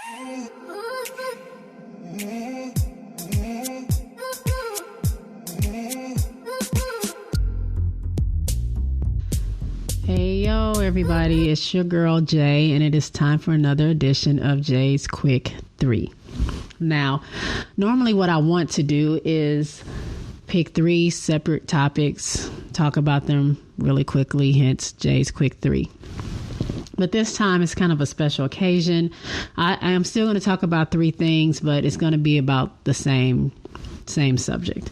Hey, yo, everybody. It's your girl, Jay, and it is time for another edition of Jay's Quick 3. Now, normally what I want to do is pick 3 separate topics, talk about them really quickly, hence Jay's Quick 3. But this time it's kind of a special occasion. I am still going to talk about 3 things, but it's going to be about the same subject.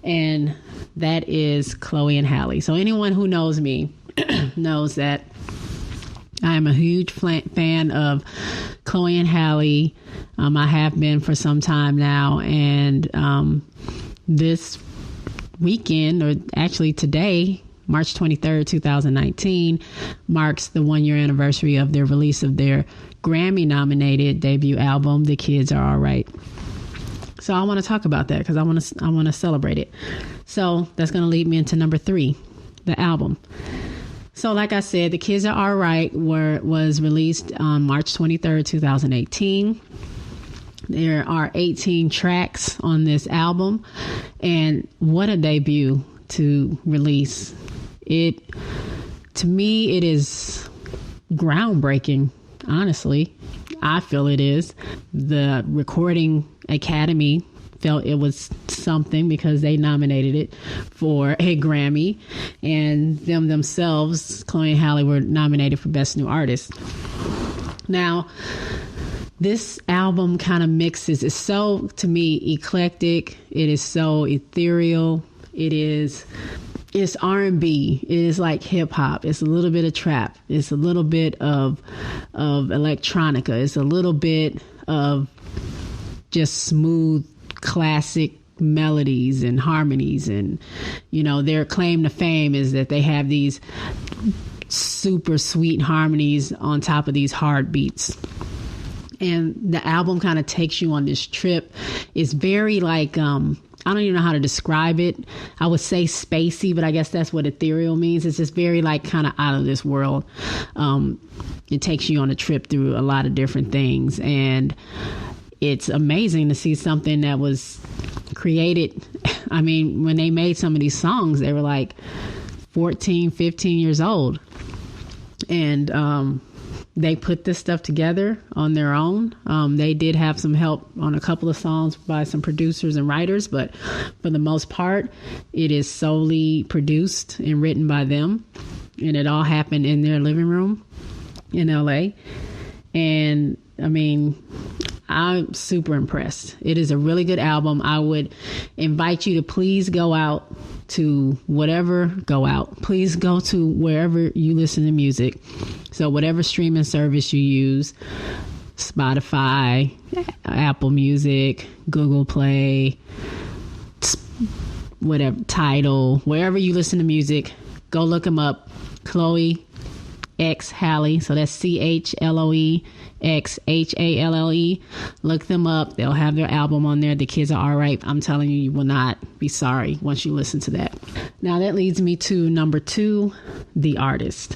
And that is Chloe and Halle. So anyone who knows me knows that I am a huge fan of Chloe and Halle. I have been for some time now. And this weekend, or actually today, March 23rd, 2019, marks the 1-year anniversary of their release of their Grammy-nominated debut album, The Kids Are All Right. So I want to talk about that because I want to celebrate it. So that's going to lead me into number 3, the album. So like I said, The Kids Are All Right was released on March 23rd, 2018. There are 18 tracks on this album, and what a debut to release. To me, it is groundbreaking, honestly. I feel it is. The Recording Academy felt it was something because they nominated it for a Grammy, and themselves, Chloe and Halle, were nominated for Best New Artist. Now, this album kind of mixes. It's so, to me, eclectic. It is so ethereal. It's R&B. It is like hip hop. It's a little bit of trap. It's a little bit of electronica. It's a little bit of just smooth classic melodies and harmonies. And, their claim to fame is that they have these super sweet harmonies on top of these hard beats. And the album kind of takes you on this trip. It's very like, I don't even know how to describe it. I would say spacey, but I guess that's what ethereal means. It's just very like kind of out of this world. It takes you on a trip through a lot of different things. And it's amazing to see something that was created. I mean, when they made some of these songs, they were like 14, 15 years old. And they put this stuff together on their own. They did have some help on a couple of songs by some producers and writers, but for the most part, it is solely produced and written by them. And it all happened in their living room in LA. And I mean, I'm super impressed. It is a really good album. I would invite you to please go out to please go to wherever you listen to music. So whatever streaming service you use, Spotify, Apple Music, Google Play, whatever, Tidal, wherever you listen to music, go look them up. Chloe X Halle. So that's CHLOE XHALLE. Look them up. They'll have their album on there. The Kids Are All Right. I'm telling you, you will not be sorry once you listen to that. Now that leads me to number 2, the artist.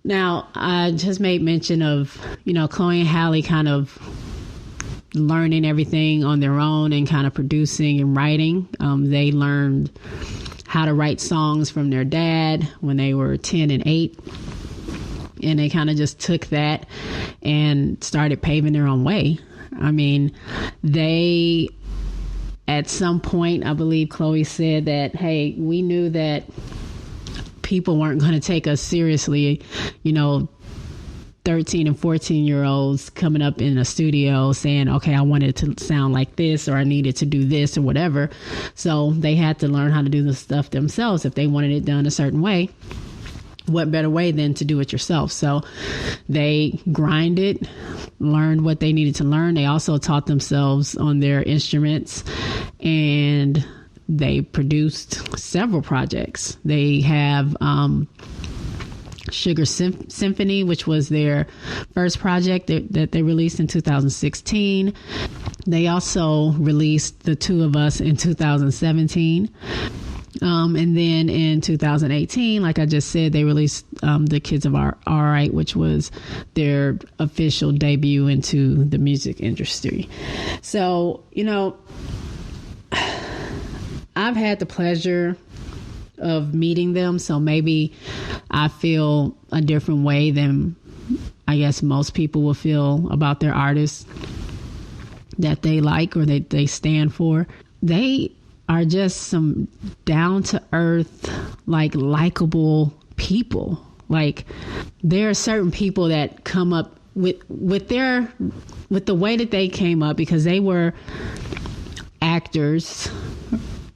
Now, I just made mention of, Chloe and Halle kind of learning everything on their own and kind of producing and writing. They learned how to write songs from their dad when they were 10 and 8. And they kind of just took that and started paving their own way. I mean, they, at some point, I believe Chloe said that, hey, we knew that people weren't going to take us seriously, 13 and 14-year-olds coming up in a studio saying, okay, I wanted to sound like this, or I needed to do this or whatever. So they had to learn how to do the stuff themselves if they wanted it done a certain way. What better way than to do it yourself? So they grinded, learned what they needed to learn. They also taught themselves on their instruments, and they produced several projects. They have Sugar Symphony, which was their first project that they released in 2016. They also released The Two of Us in 2017. And then in 2018, like I just said, they released The Kids of All Right, which was their official debut into the music industry. So, you know, I've had the pleasure of meeting them, so maybe I feel a different way than I guess most people will feel about their artists that they like or they stand for. They are just some down-to-earth, like, likable people. Like, there are certain people that come up with the way that they came up, because they were actors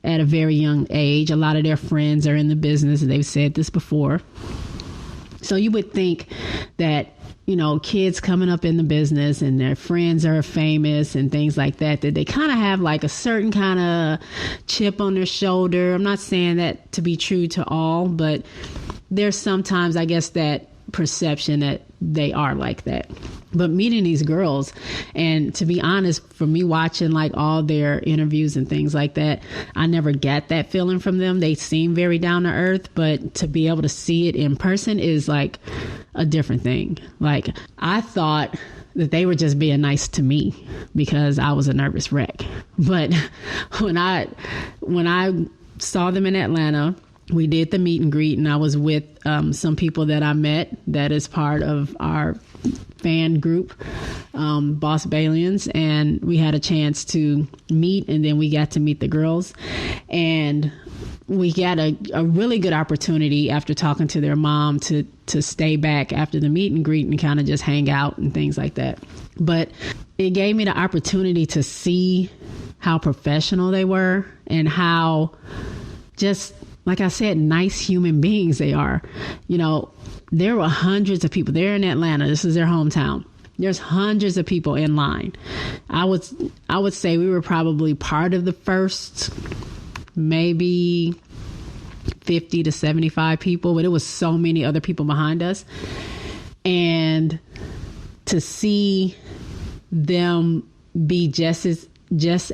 at a very young age. A lot of their friends are in the business, and they've said this before. So you would think that, you know, kids coming up in the business and their friends are famous and things like that, that they kind of have like a certain kind of chip on their shoulder. I'm not saying that to be true to all, but there's sometimes, I guess, that perception that they are like that. But meeting these girls, and to be honest, for me watching like all their interviews and things like that, I never get that feeling from them. They seem very down to earth, but to be able to see it in person is like a different thing. Like, I thought that they were just being nice to me because I was a nervous wreck. But when I saw them in Atlanta, we did the meet and greet, and I was with some people that I met that is part of our fan group, Boss Balians, and we had a chance to meet, and then we got to meet the girls, and we got a really good opportunity after talking to their mom to stay back after the meet and greet and kind of just hang out and things like that. But it gave me the opportunity to see how professional they were and how just, like I said, nice human beings they are. You know, there were hundreds of people. They're in Atlanta. This is their hometown. There's hundreds of people in line. I would say we were probably part of the first maybe 50 to 75 people, but it was so many other people behind us. And to see them be just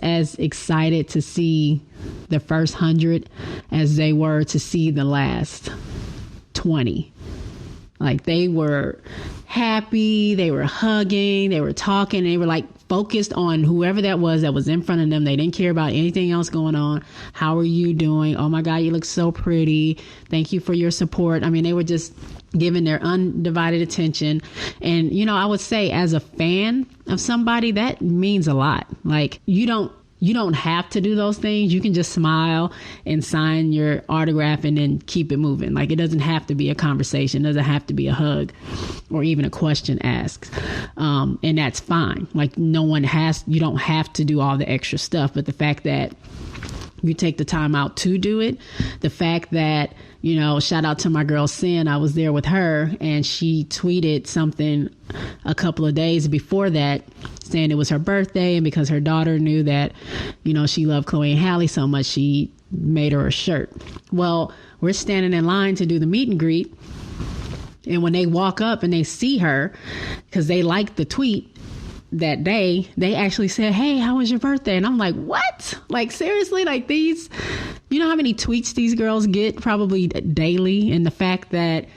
as excited to see the first 100 as they were to see the last 20. Like, they were happy, they were hugging, they were talking, they were like focused on whoever that was in front of them. They didn't care about anything else going on. How are you doing? Oh my God, you look so pretty. Thank you for your support. I mean, they were just giving their undivided attention. And, you know, I would say as a fan of somebody, that means a lot. Like, you don't have to do those things. You can just smile and sign your autograph and then keep it moving. Like, it doesn't have to be a conversation. It doesn't have to be a hug or even a question asked. And that's fine. Like, you don't have to do all the extra stuff. But the fact that you take the time out to do it, the fact that, you know, shout out to my girl Sin. I was there with her, and she tweeted something a couple of days before that saying it was her birthday, and because her daughter knew that, you know, she loved Chloe and Halle so much, she made her a shirt. Well, we're standing in line to do the meet and greet, and when they walk up and they see her, because they liked the tweet that day, they actually said, "Hey, how was your birthday?" And I'm like, what? Like, seriously? Like, these, you know how many tweets these girls get probably daily? And the fact that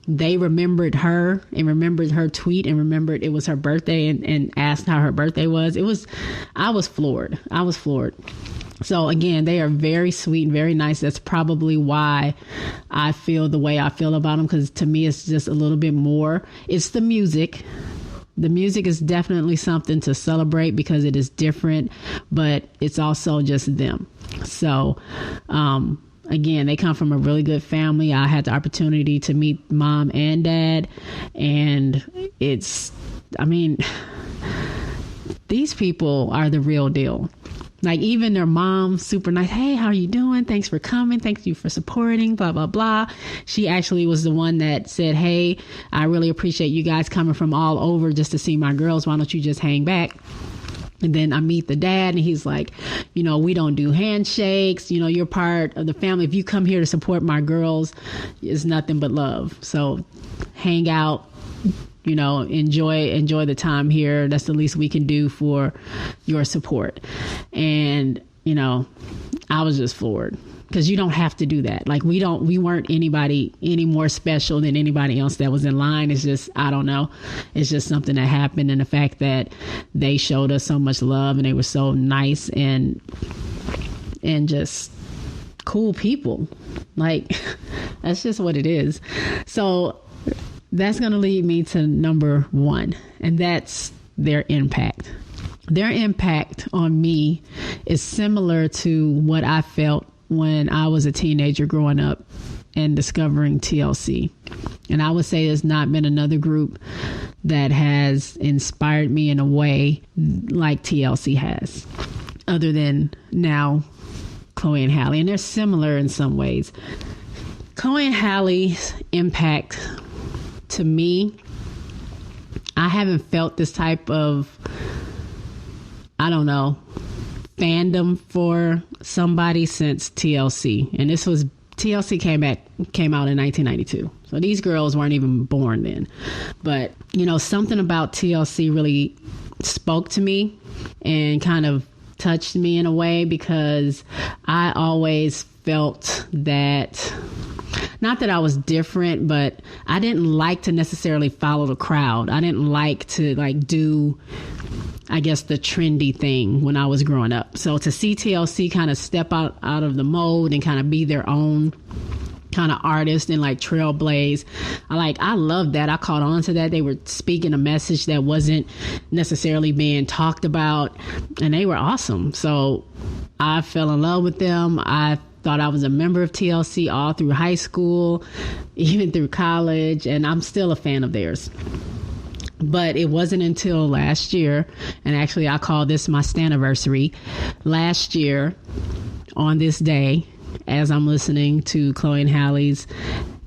they remembered her and remembered her tweet and remembered it was her birthday and asked how her birthday was. I was floored. So again, they are very sweet and very nice. That's probably why I feel the way I feel about them, because to me, it's just a little bit more. It's the music. The music is definitely something to celebrate because it is different, but it's also just them. So, again, they come from a really good family. I had the opportunity to meet mom and dad, and these people are the real deal. Like, even their mom, super nice. "Hey, how are you doing? Thanks for coming. Thank you for supporting, blah, blah, blah." She actually was the one that said, "Hey, I really appreciate you guys coming from all over just to see my girls. Why don't you just hang back?" And then I meet the dad, and he's like, "You know, we don't do handshakes. You know, you're part of the family. If you come here to support my girls, it's nothing but love. So hang out, you know, enjoy the time here. That's the least we can do for your support." And, you know, I was just floored. because you don't have to do that. Like we weren't anybody any more special than anybody else that was in line. It's just, I don't know. It's just something that happened. And the fact that they showed us so much love and they were so nice and just cool people. Like, that's just what it is. So that's going to lead me to number 1, and that's their impact. Their impact on me is similar to what I felt when I was a teenager growing up and discovering TLC. And I would say there's not been another group that has inspired me in a way like TLC has, other than now Chloe and Halle. And they're similar in some ways. Chloe and Halle's impact to me, I haven't felt this type of, I don't know, fandom for somebody since TLC. And this was, TLC came out in 1992. So these girls weren't even born then. But, you know, something about TLC really spoke to me and kind of touched me in a way, because I always felt that, not that I was different, but I didn't like to necessarily follow the crowd. I didn't like to do, I guess, the trendy thing when I was growing up. So to see TLC kind of step out of the mold and kind of be their own kind of artist and like trailblaze, I love that. I caught on to that. They were speaking a message that wasn't necessarily being talked about, and they were awesome. So I fell in love with them. I thought I was a member of TLC all through high school, even through college, and I'm still a fan of theirs. But it wasn't until last year, and actually I call this my Staniversary, last year on this day, as I'm listening to Chloe and Halle's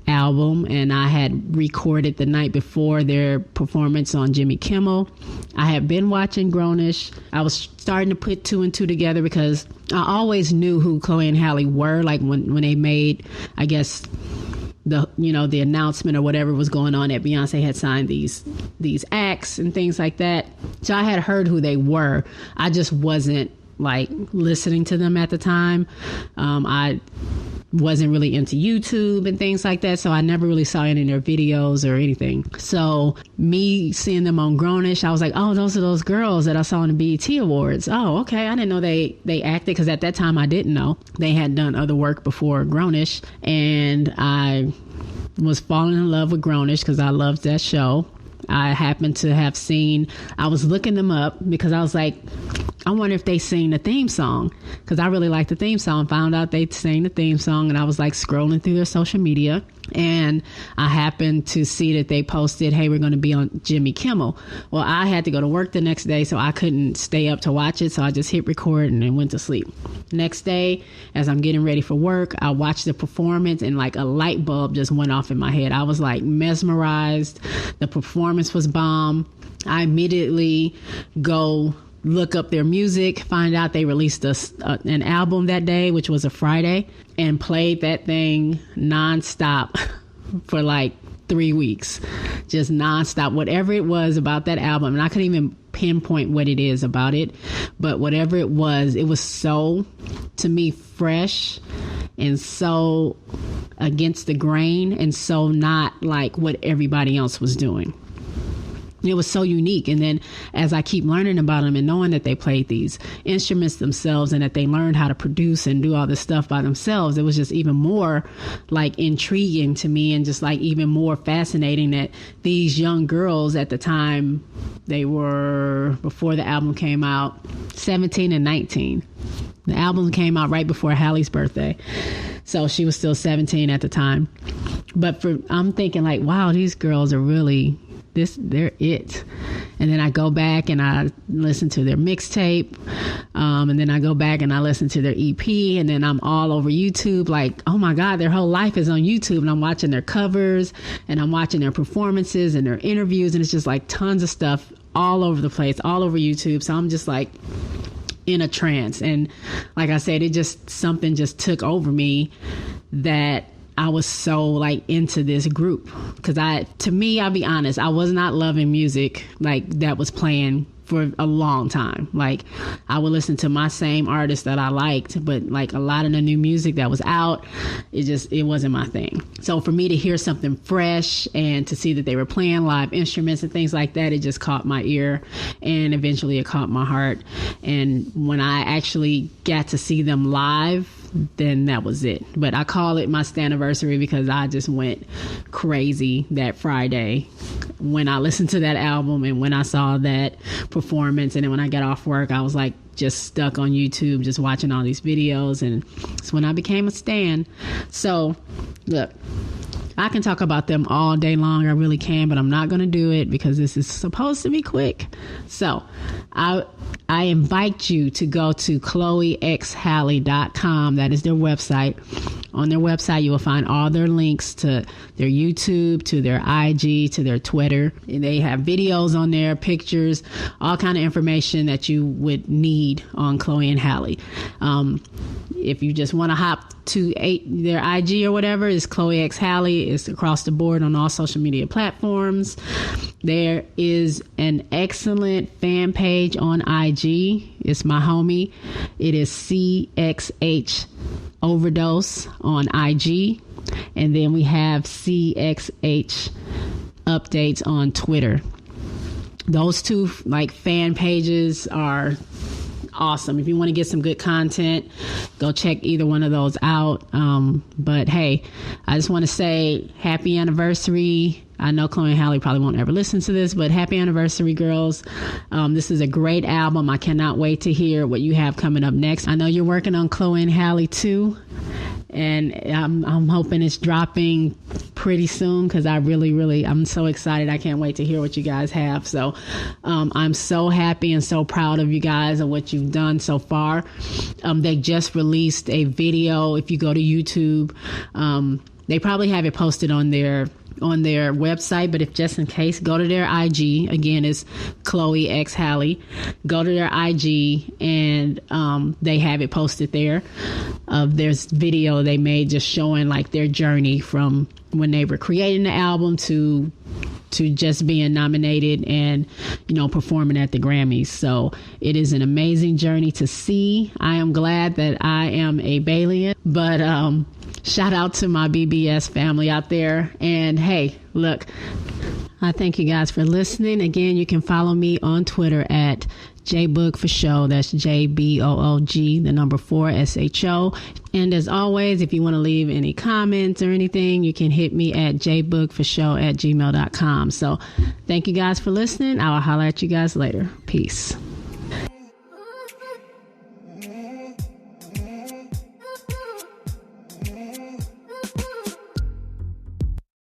album, and I had recorded the night before their performance on Jimmy Kimmel. I had been watching Grownish. I was starting to put 2 and 2 together, because I always knew who Chloe and Halle were, like when they made, I guess, the announcement or whatever was going on, that Beyonce had signed these acts and things like that. So I had heard who they were. I just wasn't like listening to them at the time. I wasn't really into YouTube and things like that, so I never really saw any of their videos or anything. So me seeing them on Grownish, I was like, oh, those are those girls that I saw in the BET Awards. Oh, okay. I didn't know they acted, because at that time I didn't know. They had done other work before Grownish, and I was falling in love with Grownish because I loved that show. I happened to have seen, I was looking them up because I was like, I wonder if they sing the theme song, because I really liked the theme song. Found out they sang the theme song, and I was like scrolling through their social media, and I happened to see that they posted, hey, we're going to be on Jimmy Kimmel. Well, I had to go to work the next day, so I couldn't stay up to watch it, so I just hit record and then went to sleep. Next day, as I'm getting ready for work, I watched the performance, and like a light bulb just went off in my head. I was like mesmerized. The performance was bomb. I immediately go look up their music, find out they released an album that day, which was a Friday, and played that thing nonstop for like 3 weeks, just nonstop. Whatever it was about that album, and I couldn't even pinpoint what it is about it, but whatever it was so, to me, fresh and so against the grain and so not like what everybody else was doing. It was so unique. And then as I keep learning about them and knowing that they played these instruments themselves and that they learned how to produce and do all this stuff by themselves, it was just even more like intriguing to me, and just like even more fascinating that these young girls at the time, they were, before the album came out, 17 and 19. The album came out right before Halle's birthday, so she was still 17 at the time. But I'm thinking like, wow, these girls are really, they're it. And then I go back and I listen to their mixtape, and then I go back and I listen to their EP, and then I'm all over YouTube like, oh my God, their whole life is on YouTube, and I'm watching their covers and I'm watching their performances and their interviews, and it's just like tons of stuff all over the place, all over YouTube. So I'm just like in a trance, and like I said, something just took over me that I was so like into this group because to me, I'll be honest, I was not loving music like that was playing for a long time. Like I would listen to my same artists that I liked, but like a lot of the new music that was out, it wasn't my thing. So for me to hear something fresh and to see that they were playing live instruments and things like that, it just caught my ear, and eventually it caught my heart. And when I actually got to see them live, then that was it. But I call it my Staniversary because I just went crazy that Friday when I listened to that album and when I saw that performance. And then when I got off work, I was like just stuck on YouTube, just watching all these videos. And it's when I became a stan. So look, I can talk about them all day long. I really can, but I'm not going to do it because this is supposed to be quick. So I invite you to go to chloexhalle.com. That is their website. On their website, you will find all their links to their YouTube, to their IG, to their Twitter. And they have videos on there, pictures, all kind of information that you would need on Chloe and Halle. If you just want to hop to their IG or whatever, it's Chloe X Halle. It's across the board on all social media platforms. There is an excellent fan page on IG. It's my homie. It is CXH Overdose on IG. And then we have CXH Updates on Twitter. Those two like fan pages are awesome. If you want to get some good content, go check either one of those out. But hey, I just want to say happy anniversary. I know Chloe and Halle probably won't ever listen to this, but happy anniversary, girls. This is a great album. I cannot wait to hear what you have coming up next. I know you're working on Chloe and Halle too, and I'm hoping it's dropping pretty soon because I'm so excited. I can't wait to hear what you guys have. So I'm so happy and so proud of you guys and what you've done so far. They just released a video. If you go to YouTube, they probably have it posted on their website, but if just in case, go to their IG. Again, it's Chloe X Halle. Go to their IG and they have it posted there of their video they made just showing like their journey from when they were creating the album to just being nominated and, performing at the Grammys. So it is an amazing journey to see. I am glad that I am a Balian, but shout out to my BBS family out there. And hey, look, I thank you guys for listening. Again, you can follow me on Twitter at JBoog for Show. That's JBOOG, the number 4 SHO. And as always, if you want to leave any comments or anything, you can hit me at jboogforshow@gmail.com. So thank you guys for listening. I will holler at you guys later. Peace.